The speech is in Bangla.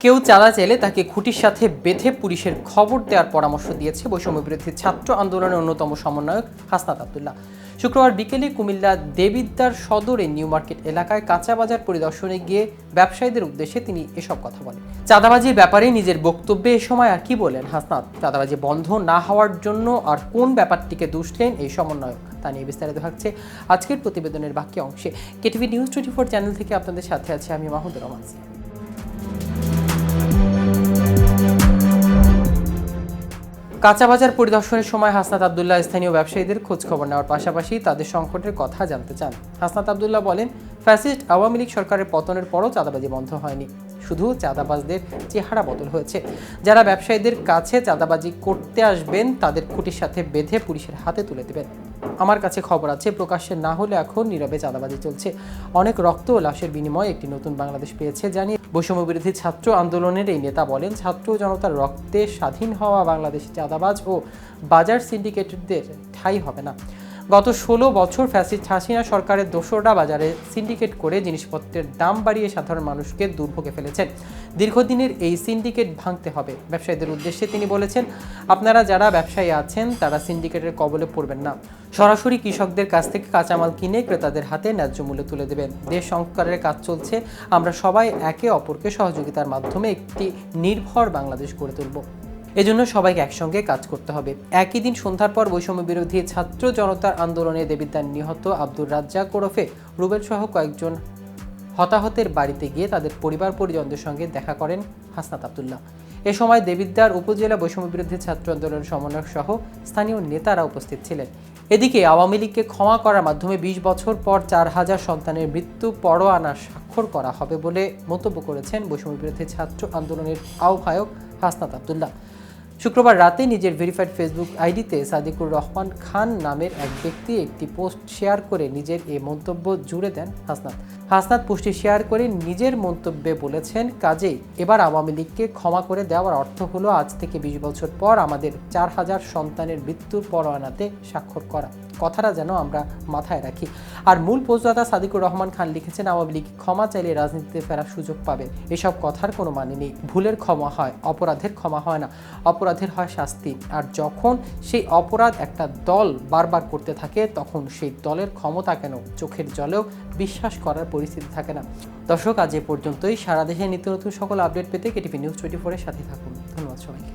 কেউ চাঁদা চাইলে তাকে খুঁটির সাথে বেঁধে পুলিশের খবর দেওয়ার পরামর্শ দিয়েছে বৈষম্যবিরোধী ছাত্র আন্দোলনের অন্যতম সমন্বয়ক হাসনাত আব্দুল্লাহ। শুক্রবার বিকেলে কুমিল্লা দেবিদ্বার সদরে নিউ মার্কেট এলাকায় কাঁচা বাজার পরিদর্শনে গিয়ে ব্যবসায়ীদের উদ্দেশ্যে তিনি এসব কথা বলেন। চাঁদাবাজির ব্যাপারে নিজের বক্তব্যে এ সময় আর কি বলেন হাসনাত, চাঁদাবাজি বন্ধ না হওয়ার জন্য আর কোন ব্যাপারটিকে দুষলেন এই সমন্বয়ক, তা নিয়ে বিস্তারিত থাকছে আজকের প্রতিবেদনের বাকি অংশে। কেটিভি নিউজ 24 চ্যানেল থেকে আপনাদের সাথে আছে আমি মাহমুদুর রহমান। কাঁচা বাজার পরিদর্শনের সময় হাসনাত আব্দুল্লাহ স্থানীয় ব্যবসায়ীদের খোঁজ খবর নেওয়ার পাশাপাশি তাদের সংকটের কথা জানতে চান। হাসনাত আব্দুল্লাহ বলেন, ফ্যাসিস্ট আওয়ামী লীগ সরকারের পতনের পরও চাঁদাবাজি বন্ধ হয়নি, শুধু চাঁদাবাজদের চেহারা বদল হয়েছে। যারা ব্যবসায়ীদের কাছে চাঁদাবাজি করতে আসবেন তাদের খুঁটির সাথে বেঁধে পুলিশের হাতে তুলে দেবেন। আমার কাছে খবর আছে, প্রকাশ্যে না হলে এখন নীরবে চাঁদাবাজি চলছে। অনেক রক্ত ও লাশের বিনিময়ে একটি নতুন বাংলাদেশ পেয়েছে জানিয়ে বৈষম্যবিরোধী ছাত্র আন্দোলনের এই নেতা বলেন, ছাত্র জনতার রক্তে স্বাধীন হওয়া বাংলাদেশে চাঁদাবাজ ও বাজার সিন্ডিকেটরদের ঠাঁই হবে না। গত 16 বছর ফ্যাসিস্ট হাসিনা সরকারের দোসররা বাজারে সিন্ডিকেট করে জিনিসপত্রের দাম বাড়িয়ে সাধারণ মানুষকে দুর্ভোগে ফেলেছেন। দীর্ঘদিনের এই সিন্ডিকেট ভাঙতে হবে। ব্যবসায়ীদের উদ্দেশ্যে তিনি বলেছেন, আপনারা যারা ব্যবসায়ী আছেন তারা সিন্ডিকেটের কবলে পড়বেন না। সরাসরি কৃষকদের কাছ থেকে কাঁচামাল কিনে ক্রেতাদের হাতে ন্যায্য মূল্যে তুলে দেবেন। দেশ সংস্কারের কাজ চলছে, আমরা সবাই একে অপরকে সহযোগিতার মাধ্যমে একটি নির্ভর বাংলাদেশ গড়ে তুলব। এজন্য সবাইকে একসঙ্গে কাজ করতে হবে। একই দিন সন্ধ্যার পর বৈষম্য বিরোধী ছাত্র জনতার আন্দোলনে দেবিদ্বার নিহত আব্দুর রাজ্জাক ওরফে রুবেল সহ কয়েকজন হতাহতের বাড়িতে গিয়ে তাদের পরিবার পরিজনদের সঙ্গে দেখা করেন হাসনাত আব্দুল্লাহ। এ সময় দেবিদ্বার উপজেলা বৈষম্য বিরোধী ছাত্র আন্দোলনের সমন্বয়ক সহ স্থানীয় নেতারা উপস্থিত ছিলেন। এদিকে আওয়ামী লীগকে ক্ষমা করার মাধ্যমে 20 বছর পর 4000 সন্তানের মৃত্যু পরোয়ানা স্বাক্ষর করা হবে বলে মন্তব্য করেছেন বৈষম্য বিরোধী ছাত্র আন্দোলনের আহ্বায়ক হাসনাত আব্দুল্লাহ। শুক্রবার রাতে নিজের ভেরিফাইড ফেসবুক আইডিতে সাদিকুর রহমান খান নামের এক ব্যক্তি একটি পোস্ট শেয়ার করে নিজের এই মন্তব্য জুড়ে দেন হাসনাত পোস্টটি শেয়ার করে নিজের মন্তব্যে বলেছেন, কাজেই এবার আওয়ামী লীগকে ক্ষমা করে দেওয়ার অর্থ হলো আজ থেকে 20 বছর পর আমাদের 4000 সন্তানের মৃত্যুর পরোয়ানাতে স্বাক্ষর করা। কথাটা যেন আমরা মাথায় রাখি। আর মূল পোস্টদাতা সাদিকুর রহমান খান লিখেছেন, আওয়ামী লীগ ক্ষমা চাইলে রাজনীতিতে ফেরার সুযোগ পাবে। এসব কথার কোনো মানে নেই। ভুলের ক্ষমা হয়, অপরাধের ক্ষমা হয় না। অপরাধের হয় শাস্তি। আর যখন সেই অপরাধ একটা দল বারবার করতে থাকে তখন সেই দলের ক্ষমতা কেন চোখের জলেও বিশ্বাস করার পরিস্থিতি থাকে না। দর্শক, আজ এ পর্যন্তই। সারা দেশে নিত্য নতুন সকল আপডেট পেতে কেটিভি নিউজ 24 এর সাথে থাকুন। ধন্যবাদ সবাইকে।